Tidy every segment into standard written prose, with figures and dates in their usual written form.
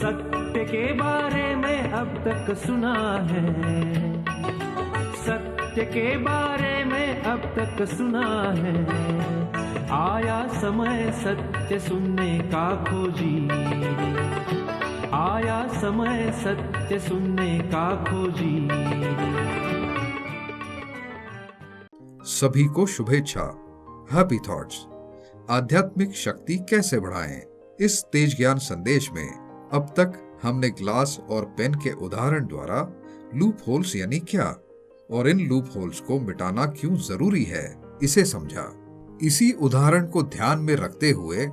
सत्य के बारे में अब तक सुना है, सत्य के बारे में अब तक सुना है। आया समय सत्य सुनने का खोजी, आया समय सत्य सुनने का खोजी। सभी को शुभेच्छा। Happy thoughts. आध्यात्मिक शक्ति कैसे बढ़ाएं? इस तेज ज्ञान संदेश में अब तक हमने ग्लास और पेन के उदाहरण द्वारा लूप होल्स यानी क्या और इन लूप होल्स को मिटाना क्यों जरूरी है, इसे समझा। इसी उदाहरण को ध्यान में रखते हुए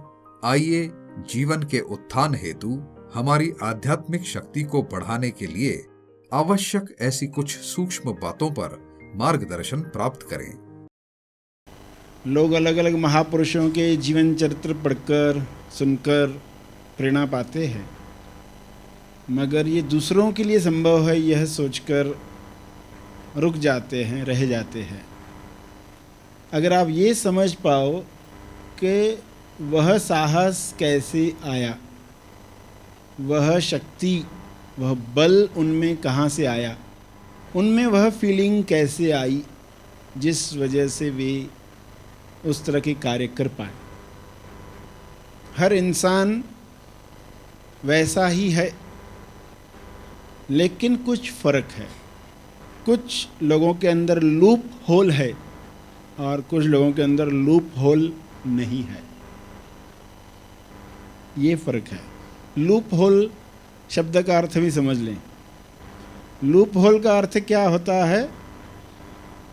आइए जीवन के उत्थान हेतु हमारी आध्यात्मिक शक्ति को बढ़ाने के लिए आवश्यक ऐसी कुछ सूक्ष्म बातों पर मार्गदर्शन प्राप्त करें। लोग अलग अलग महापुरुषों के जीवन चरित्र पढ़कर सुनकर प्रेरणा पाते हैं, मगर ये दूसरों के लिए संभव है यह सोचकर रुक जाते हैं, रह जाते हैं। अगर आप ये समझ पाओ कि वह साहस कैसे आया, वह शक्ति, वह बल उनमें कहाँ से आया, उनमें वह फीलिंग कैसे आई जिस वजह से वे उस तरह के कार्य कर पाए। हर इंसान वैसा ही है, लेकिन कुछ फर्क है। कुछ लोगों के अंदर लूप होल है और कुछ लोगों के अंदर लूप होल नहीं है। ये फर्क है। लूप होल शब्द का अर्थ भी समझ लें। लूप होल का अर्थ क्या होता है?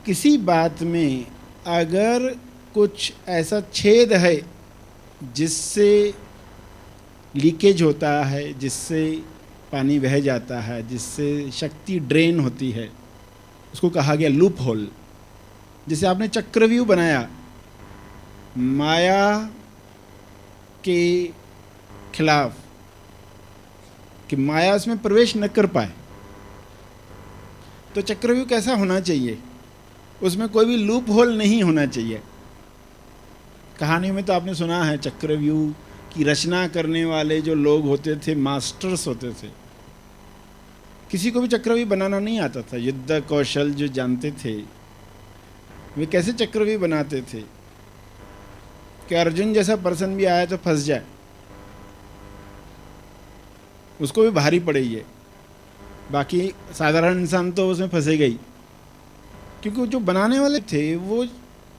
किसी बात में अगर कुछ ऐसा छेद है जिससे लीकेज होता है, जिससे पानी बह जाता है, जिससे शक्ति ड्रेन होती है, उसको कहा गया लूप होल। जैसे आपने चक्रव्यूह बनाया माया के खिलाफ कि माया उसमें प्रवेश न कर पाए, तो चक्रव्यूह कैसा होना चाहिए? उसमें कोई भी लूप होल नहीं होना चाहिए। कहानी में तो आपने सुना है चक्रव्यूह की रचना करने वाले जो लोग होते थे, मास्टर्स होते थे। किसी को भी चक्रव्यूह बनाना नहीं आता था। युद्ध कौशल जो जानते थे वे कैसे चक्रव्यूह बनाते थे कि अर्जुन जैसा पर्सन भी आया तो फंस जाए, उसको भी भारी पड़े ये, बाकी साधारण इंसान तो उसमें फंसेगा ही। क्योंकि जो बनाने वाले थे वो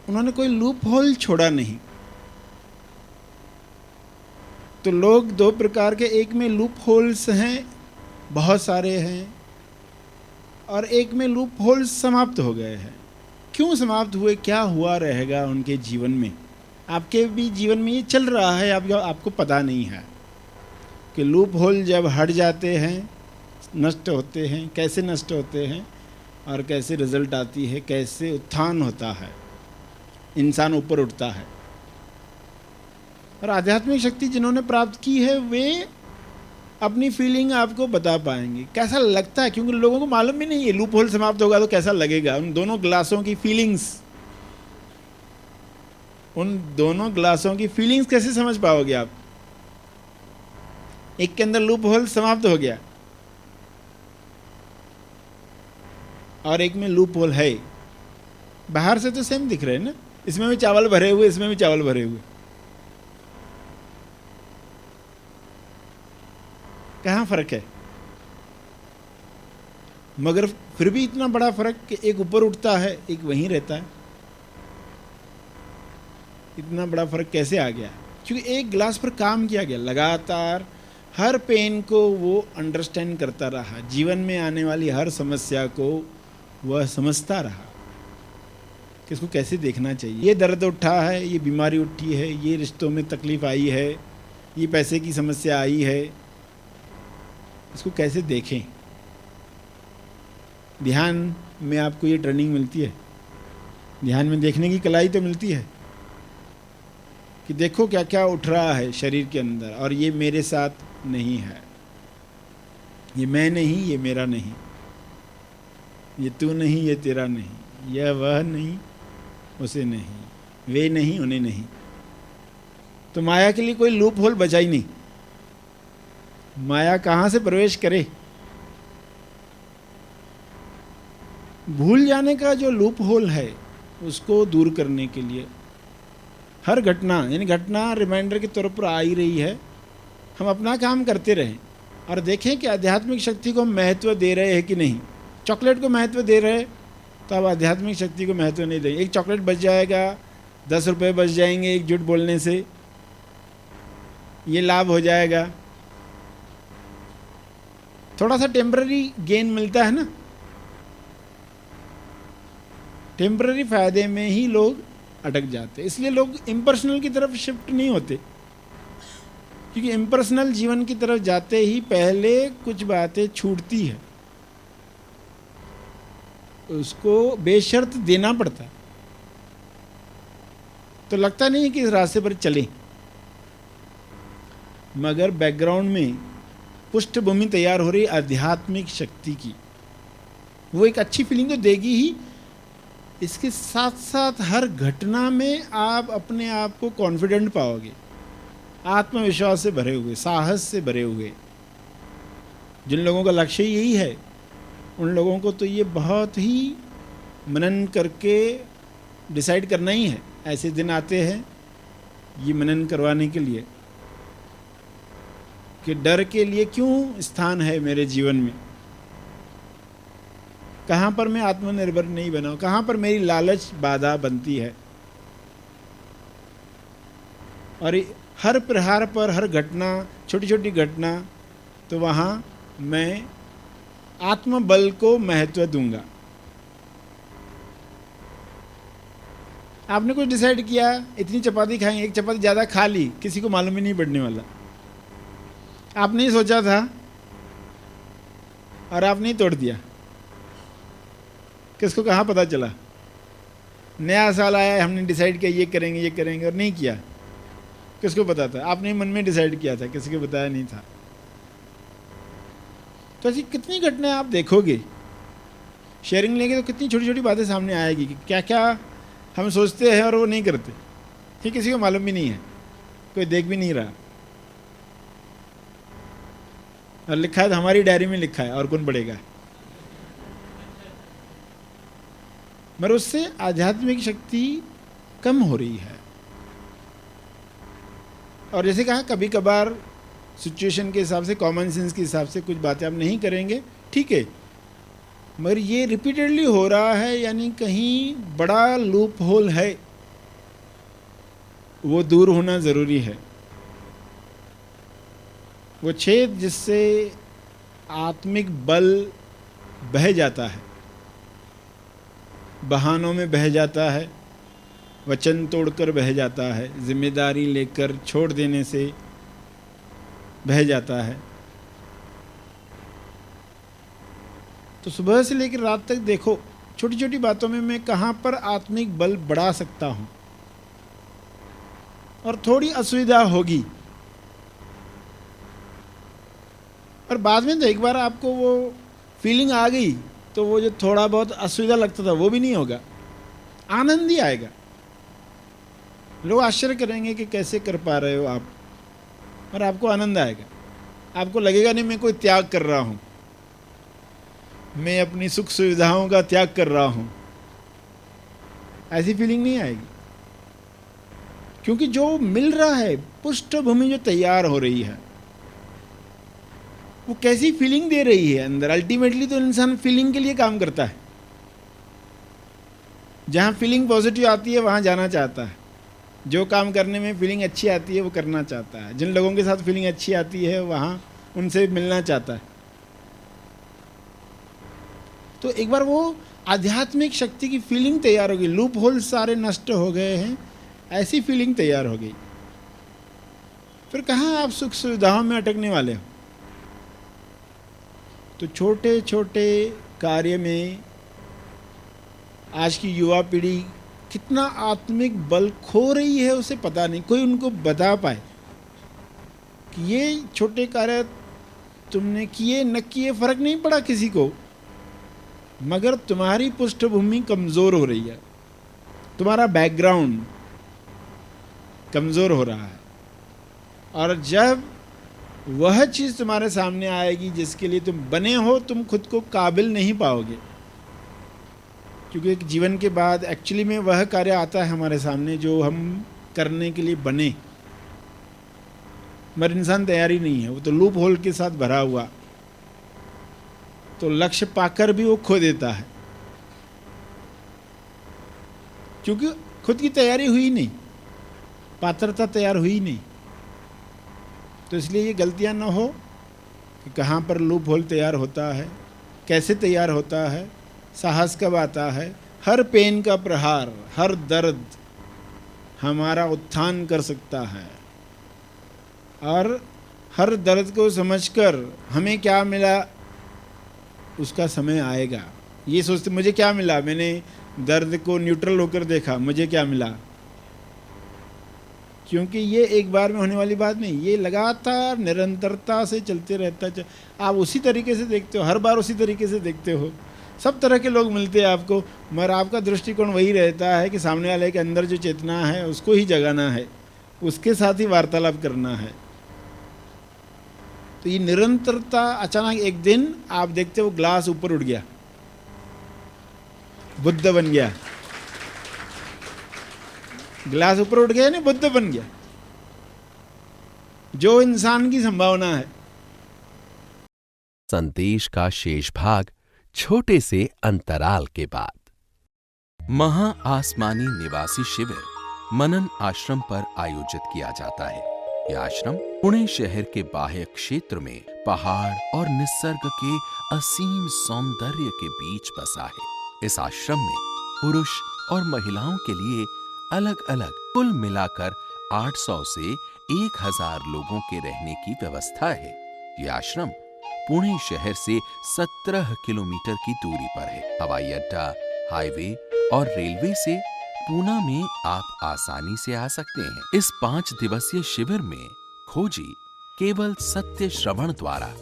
उन्होंने कोई लूप होल छोड़ा नहीं। तो लोग दो प्रकार के, एक में लूप होल्स हैं, बहुत सारे हैं, और एक में लूप होल्स समाप्त हो गए हैं। क्यों समाप्त हुए, क्या हुआ रहेगा उनके जीवन में? आपके भी जीवन में ये चल रहा है, आपको पता नहीं है कि लूप होल जब हट जाते हैं, नष्ट होते हैं, कैसे नष्ट होते हैं और कैसे रिजल्ट आती है, कैसे उत्थान होता है, इंसान ऊपर उठता है। और आध्यात्मिक शक्ति जिन्होंने प्राप्त की है वे अपनी फीलिंग आपको बता पाएंगे कैसा लगता है, क्योंकि लोगों को मालूम भी नहीं है लूप होल समाप्त होगा तो कैसा लगेगा। उन दोनों ग्लासों की फीलिंग्स कैसे समझ पाओगे आप? एक के अंदर लूप होल समाप्त हो गया और एक में लूप होल है। बाहर से तो सेम दिख रहे हैं ना, इसमें भी चावल भरे हुए, इसमें भी चावल भरे हुए, कहाँ फर्क है? मगर फिर भी इतना बड़ा फर्क कि एक ऊपर उठता है, एक वहीं रहता है। इतना बड़ा फर्क कैसे आ गया? क्योंकि एक ग्लास पर काम किया गया लगातार। हर पेन को वो अंडरस्टैंड करता रहा, जीवन में आने वाली हर समस्या को वह समझता रहा कि इसको कैसे देखना चाहिए। ये दर्द उठा है, ये बीमारी उठी है, ये रिश्तों में तकलीफ आई है, ये पैसे की समस्या आई है, इसको कैसे देखें। ध्यान में आपको ये ट्रेनिंग मिलती है, ध्यान में देखने की कला ही तो मिलती है कि देखो क्या क्या उठ रहा है शरीर के अंदर, और ये मेरे साथ नहीं है, ये मैं नहीं, ये मेरा नहीं, ये तू नहीं, ये तेरा नहीं, यह वह नहीं, उसे नहीं, वे नहीं, उन्हें नहीं। तो माया के लिए कोई लूप होल बचा ही नहीं। माया कहाँ से प्रवेश करे। भूल जाने का जो लूप होल है उसको दूर करने के लिए हर घटना, यानी घटना रिमाइंडर के तौर पर आ ही रही है, हम अपना काम करते रहें और देखें कि आध्यात्मिक शक्ति को हम महत्व दे रहे हैं कि नहीं। चॉकलेट को महत्व दे रहे तो अब आध्यात्मिक शक्ति को महत्व नहीं देंगे। एक चॉकलेट बच जाएगा, 10 रुपये बच जाएंगे एक झूठ बोलने से, ये लाभ हो जाएगा, थोड़ा सा टेम्पररी गेन मिलता है ना। टेम्पररी फायदे में ही लोग अटक जाते, इसलिए लोग इम्पर्सनल की तरफ शिफ्ट नहीं होते, क्योंकि इम्पर्सनल जीवन की तरफ जाते ही पहले कुछ बातें छूटती है, उसको बेशर्त देना पड़ता है। तो लगता नहीं है कि इस रास्ते पर चलें, मगर बैकग्राउंड में पृष्ठभूमि तैयार हो रही आध्यात्मिक शक्ति की, वो एक अच्छी फीलिंग तो देगी ही, इसके साथ साथ हर घटना में आप अपने आप को कॉन्फिडेंट पाओगे, आत्मविश्वास से भरे हुए, साहस से भरे हुए। जिन लोगों का लक्ष्य यही है उन लोगों को तो ये बहुत ही मनन करके डिसाइड करना ही है। ऐसे दिन आते हैं ये मनन करवाने के लिए कि डर के लिए क्यों स्थान है मेरे जीवन में, कहाँ पर मैं आत्मनिर्भर नहीं बनाऊं, कहाँ पर मेरी लालच बाधा बनती है। और हर प्रहार पर, हर घटना, छोटी छोटी घटना, तो वहाँ मैं आत्मबल को महत्व दूंगा। आपने कुछ डिसाइड किया, इतनी चपाती खाएंगे, एक चपाती ज़्यादा खा ली, किसी को मालूम ही नहीं पड़ने वाला। आपने ही सोचा था और आपने ही तोड़ दिया, किसको कहाँ पता चला। नया साल आया, हमने डिसाइड किया ये करेंगे और नहीं किया, किसको पता था। आपने मन में डिसाइड किया था, किसी को बताया नहीं था। तो ऐसी कितनी घटनाएं आप देखोगे, शेयरिंग लेंगे तो कितनी छोटी छोटी बातें सामने आएगी कि क्या क्या हम सोचते हैं और वो नहीं करते, कि किसी को मालूम भी नहीं है, कोई देख भी नहीं रहा, और लिखा है तो हमारी डायरी में लिखा है, और कौन पढ़ेगा। मगर उससे आध्यात्मिक शक्ति कम हो रही है। और जैसे कहा, कभी कभार सिचुएशन के हिसाब से, कॉमन सेंस के हिसाब से कुछ बातें आप नहीं करेंगे, ठीक है, मगर ये रिपीटेडली हो रहा है, यानी कहीं बड़ा लूप होल है, वो दूर होना ज़रूरी है। वो छेद जिससे आत्मिक बल बह जाता है, बहानों में बह जाता है, वचन तोड़कर बह जाता है, जिम्मेदारी लेकर छोड़ देने से बह जाता है। तो सुबह से लेकर रात तक देखो, छोटी छोटी बातों में मैं कहाँ पर आत्मिक बल बढ़ा सकता हूँ, और थोड़ी असुविधा होगी, और बाद में तो एक बार आपको वो फीलिंग आ गई तो वो जो थोड़ा बहुत असुविधा लगता था वो भी नहीं होगा, आनंद ही आएगा। लोग आश्चर्य करेंगे कि कैसे कर पा रहे हो आप, और आपको आनंद आएगा। आपको लगेगा नहीं मैं कोई त्याग कर रहा हूँ, मैं अपनी सुख सुविधाओं का त्याग कर रहा हूँ, ऐसी फीलिंग नहीं आएगी। क्योंकि जो मिल रहा है, पृष्ठभूमि जो तैयार हो रही है, वो कैसी फीलिंग दे रही है अंदर। अल्टीमेटली तो इंसान फीलिंग के लिए काम करता है, जहाँ फीलिंग पॉजिटिव आती है वहाँ जाना चाहता है, जो काम करने में फीलिंग अच्छी आती है वो करना चाहता है, जिन लोगों के साथ फीलिंग अच्छी आती है वहाँ उनसे मिलना चाहता है। तो एक बार वो आध्यात्मिक शक्ति की फीलिंग तैयार हो गई, लूप होल सारे नष्ट हो गए हैं, ऐसी फीलिंग तैयार हो गई, फिर कहाँ आप सुख सुविधाओं में अटकने वाले हो। तो छोटे छोटे कार्य में आज की युवा पीढ़ी कितना आत्मिक बल खो रही है उसे पता नहीं, कोई उनको बता पाए कि ये छोटे कार्य तुमने किए न किए फर्क नहीं पड़ा किसी को, मगर तुम्हारी पृष्ठभूमि कमज़ोर हो रही है, तुम्हारा बैकग्राउंड कमज़ोर हो रहा है। और जब वह चीज़ तुम्हारे सामने आएगी जिसके लिए तुम बने हो, तुम खुद को काबिल नहीं पाओगे। क्योंकि एक जीवन के बाद एक्चुअली में वह कार्य आता है हमारे सामने जो हम करने के लिए बने, मगर इंसान तैयारी नहीं है, वो तो लूप होल के साथ भरा हुआ, तो लक्ष्य पाकर भी वो खो देता है क्योंकि खुद की तैयारी हुई नहीं, पात्रता तैयार हुई नहीं। तो इसलिए ये गलतियां न हो कि कहाँ पर लूप होल तैयार होता है, कैसे तैयार होता है, साहस कब आता है। हर पेन का प्रहार, हर दर्द हमारा उत्थान कर सकता है, और हर दर्द को समझकर हमें क्या मिला उसका समय आएगा। ये सोचते मुझे क्या मिला, मैंने दर्द को न्यूट्रल होकर देखा, मुझे क्या मिला, क्योंकि ये एक बार में होने वाली बात नहीं, ये लगातार निरंतरता से चलते रहता। आप उसी तरीके से देखते हो, हर बार उसी तरीके से देखते हो, सब तरह के लोग मिलते हैं आपको, मगर आपका दृष्टिकोण वही रहता है कि सामने वाले के अंदर जो चेतना है उसको ही जगाना है, उसके साथ ही वार्तालाप करना है। तो ये निरंतरता, अचानक एक दिन आप देखते हो ग्लास ऊपर उठ गया, बुद्ध बन गया, ग्लास ऊपर उठ गया ना, बुद्ध बन गया, जो इंसान की संभावना है। संदेश का शेष भाग छोटे से अंतराल के बाद। महा आसमानी निवासी शिविर मनन आश्रम पर आयोजित किया जाता है। यह आश्रम पुणे शहर के बाह्य क्षेत्र में पहाड़ और निसर्ग के असीम सौंदर्य के बीच बसा है। इस आश्रम में पुरुष और महिलाओं के लिए अलग अलग कुल मिलाकर 800 से 1000 लोगों के रहने की व्यवस्था है। यह आश्रम पुणे शहर से 17 किलोमीटर की दूरी पर है। हवाई अड्डा, हाईवे और रेलवे से पूना में आप आसानी से आ सकते हैं। इस 5 दिवसीय शिविर में खोजी केवल सत्य श्रवण द्वारा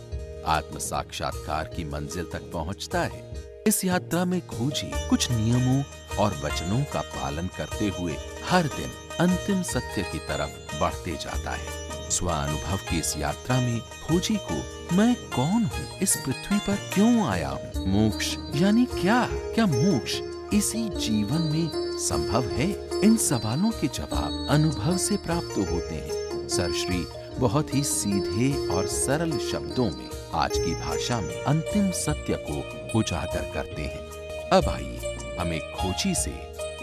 आत्म साक्षात्कार की मंजिल तक पहुंचता है। इस यात्रा में खोजी कुछ नियमों और वचनों का पालन करते हुए हर दिन अंतिम सत्य की तरफ बढ़ते जाता है। स्वानुभव की इस यात्रा में खोजी को मैं कौन हूँ, इस पृथ्वी पर क्यों आया हूँ, मोक्ष यानी क्या मोक्ष इसी जीवन में संभव है, इन सवालों के जवाब अनुभव से प्राप्त होते हैं। सरश्री बहुत ही सीधे और सरल शब्दों में आज की भाषा में अंतिम सत्य को उजागर करते हैं। अब आइए हम एक खोजी से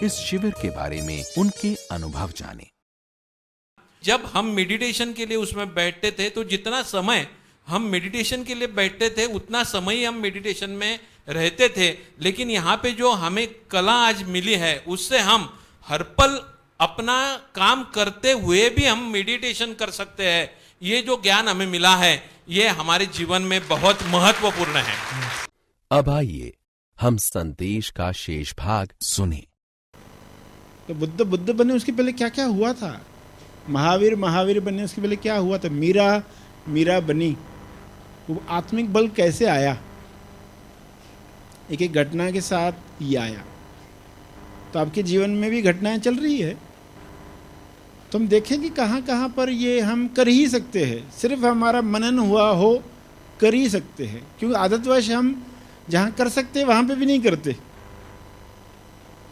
इस शिविर के बारे में उनके अनुभव जानें। जब हम मेडिटेशन के लिए उसमें बैठते थे तो जितना समय हम मेडिटेशन के लिए बैठते थे उतना समय ही हम मेडिटेशन में रहते थे। लेकिन यहाँ पे जो हमें कला आज मिली है उससे हम हर पल अपना काम करते हुए भी हम मेडिटेशन कर सकते हैं। ये जो ज्ञान हमें मिला है ये हमारे जीवन में बहुत महत्वपूर्ण है। अब आइए हम संदेश का शेष भाग सुने। तो बुद्ध बने उसके पहले क्या क्या हुआ था, महावीर बने उसके पहले क्या हुआ था, मीरा बनी, वो आत्मिक बल कैसे आया, एक एक घटना के साथ ये आया। तो आपके जीवन में भी घटनाएं चल रही है, तो हम देखें कि कहाँ कहाँ पर ये हम कर ही सकते हैं, सिर्फ हमारा मनन हुआ हो कर ही सकते हैं। क्योंकि आदतवश हम जहाँ कर सकते हैं वहाँ पे भी नहीं करते,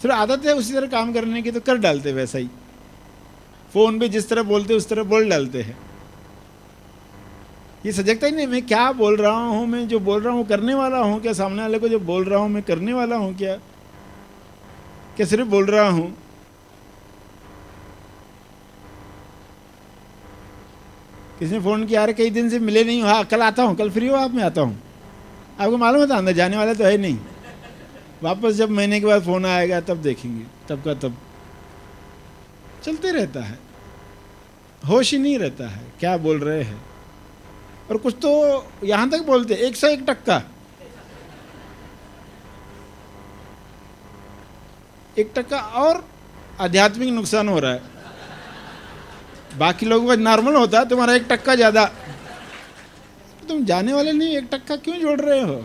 सिर्फ आदत है उसी तरह काम करने की तो कर डालते, वैसा ही फ़ोन पे जिस तरह बोलते उस तरह बोल डालते हैं। ये सजगता ही नहीं मैं क्या बोल रहा हूँ, मैं जो बोल रहा हूँ करने वाला हूँ क्या, सामने वाले को जो बोल रहा हूँ मैं करने वाला हूँ क्या सिर्फ बोल रहा हूँ। किसी ने फ़ोन किया, अरे कई दिन से मिले नहीं हो, हाँ कल आता हूँ, कल फ्री हो आप, मैं आता हूँ। आपको मालूम था अंदर जाने वाला तो है नहीं, वापस जब महीने के बाद फ़ोन आएगा तब देखेंगे, तब का तब चलते रहता है, होश ही नहीं रहता है क्या बोल रहे हैं। और कुछ तो यहाँ तक बोलते 101 टक्का, 1% और आध्यात्मिक नुकसान हो रहा है। बाकी लोगों का नॉर्मल होता है, तुम्हारा 1% ज़्यादा, तुम जाने वाले नहीं 1% क्यों जोड़ रहे हो।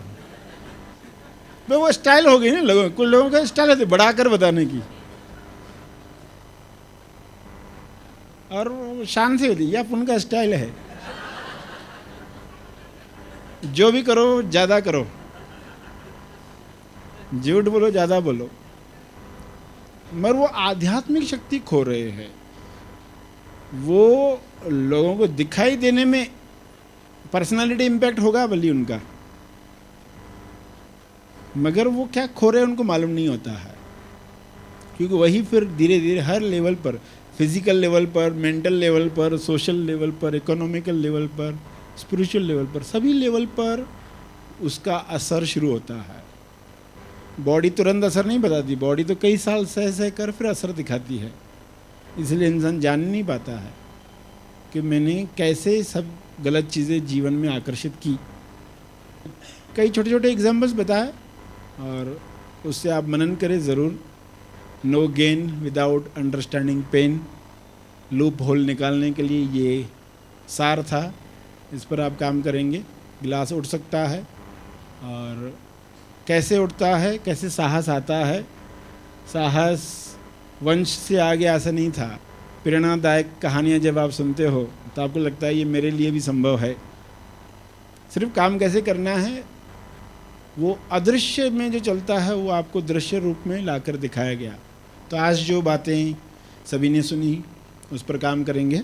तो वो स्टाइल हो गई ना लोगों, कुछ लोगों का स्टाइल है बढ़ाकर बताने की, और शान से होती है, उनका स्टाइल है। जो भी करो ज़्यादा करो, झूठ बोलो ज़्यादा बोलो, मगर वो आध्यात्मिक शक्ति खो रहे हैं। वो लोगों को दिखाई देने में पर्सनालिटी इम्पैक्ट होगा भले उनका, मगर वो क्या खो रहे हैं उनको मालूम नहीं होता है। क्योंकि वही फिर धीरे धीरे हर लेवल पर, फिजिकल लेवल पर, मेंटल लेवल पर, सोशल लेवल पर, इकोनॉमिकल लेवल पर, स्पिरिचुअल लेवल पर, सभी लेवल पर उसका असर शुरू होता है। बॉडी तुरंत असर नहीं बताती, बॉडी तो कई साल सह सह कर फिर असर दिखाती है। इसलिए इंसान जान नहीं पाता है कि मैंने कैसे सब गलत चीज़ें जीवन में आकर्षित की। कई छोटे छोटे एग्जाम्पल्स बताए और उससे आप मनन करें ज़रूर। No gain without understanding pain, loop hole निकालने के लिए ये सार था। इस पर आप काम करेंगे, गिलास उठ सकता है। और कैसे उठता है, कैसे साहस आता है। साहस वंश से आगे ऐसा नहीं था। प्रेरणादायक कहानियाँ जब आप सुनते हो तो आपको लगता है ये मेरे लिए भी संभव है। सिर्फ काम कैसे करना है, वो अदृश्य में जो चलता है वो आपको दृश्य रूप में लाकर दिखाया गया। तो आज जो बातें सभी ने सुनी उस पर काम करेंगे।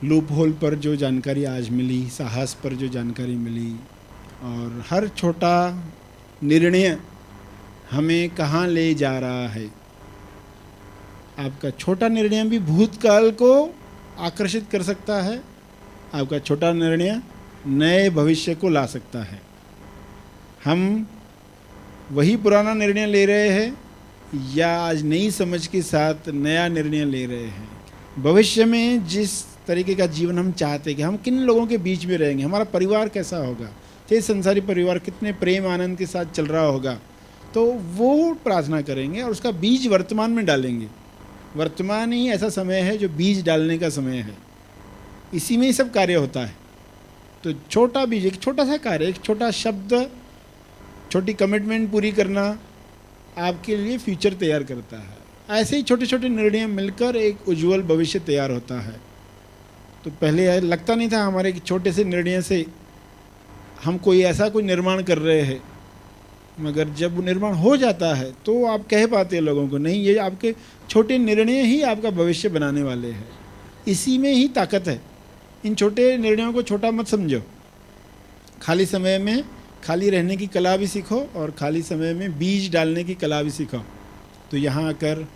लूप होल पर जो जानकारी आज मिली, साहस पर जो जानकारी मिली, और हर छोटा निर्णय हमें कहाँ ले जा रहा है। आपका छोटा निर्णय भी भूतकाल को आकर्षित कर सकता है, आपका छोटा निर्णय नए भविष्य को ला सकता है। हम वही पुराना निर्णय ले रहे हैं या आज नई समझ के साथ नया निर्णय ले रहे हैं। भविष्य में जिस तरीके का जीवन हम चाहते हैं कि हम किन लोगों के बीच में रहेंगे, हमारा परिवार कैसा होगा, ये संसारी परिवार कितने प्रेम आनंद के साथ चल रहा होगा, तो वो प्रार्थना करेंगे और उसका बीज वर्तमान में डालेंगे। वर्तमान ही ऐसा समय है जो बीज डालने का समय है, इसी में ही सब कार्य होता है। तो छोटा बीज, एक छोटा सा कार्य, एक छोटा शब्द, छोटी कमिटमेंट पूरी करना आपके लिए फ्यूचर तैयार करता है। ऐसे ही छोटे छोटे निर्णय मिलकर एक उज्जवल भविष्य तैयार होता है। तो पहले लगता नहीं था हमारे छोटे से निर्णय से हम कोई ऐसा कोई निर्माण कर रहे हैं, मगर जब वो निर्माण हो जाता है तो आप कह पाते हैं लोगों को, नहीं, ये आपके छोटे निर्णय ही आपका भविष्य बनाने वाले हैं। इसी में ही ताकत है। इन छोटे निर्णयों को छोटा मत समझो। खाली समय में खाली रहने की कला भी सीखो और खाली समय में बीज डालने की कला भी सीखो। तो यहाँ आकर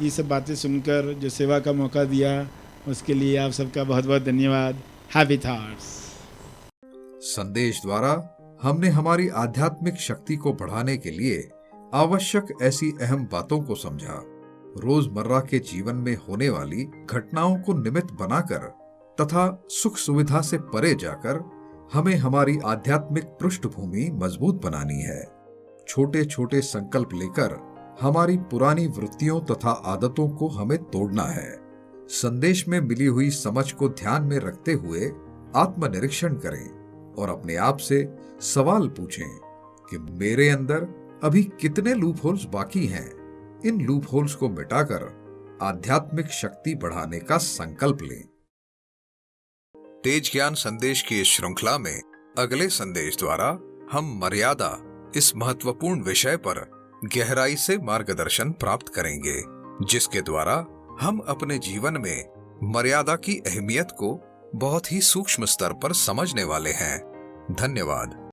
ये सब बातें सुनकर जो सेवा का मौका दिया उसके लिए आप सबका बहुत बहुत धन्यवाद। Happy thoughts. संदेश द्वारा हमने हमारी आध्यात्मिक शक्ति को बढ़ाने के लिए आवश्यक ऐसी अहम बातों को समझा। रोजमर्रा के जीवन में होने वाली घटनाओं को निमित्त बनाकर तथा सुख सुविधा से परे जाकर हमें हमारी आध्यात्मिक पृष्ठभूमि मजबूत बनानी है। छोटे छोटे संकल्प लेकर हमारी पुरानी वृत्तियों तथा आदतों को हमें तोड़ना है। संदेश में मिली हुई समझ को ध्यान में रखते हुए आत्मनिरीक्षण करें और अपने आप से सवाल पूछें कि मेरे अंदर अभी कितने लूप होल्स बाकी हैं। इन लूप होल्स को मिटाकर आध्यात्मिक शक्ति बढ़ाने का संकल्प लें। तेज ज्ञान संदेश की इस श्रृंखला में अगले संदेश द्वारा हम मर्यादा इस महत्वपूर्ण विषय पर गहराई से मार्गदर्शन प्राप्त करेंगे, जिसके द्वारा हम अपने जीवन में मर्यादा की अहमियत को बहुत ही सूक्ष्म स्तर पर समझने वाले हैं। धन्यवाद।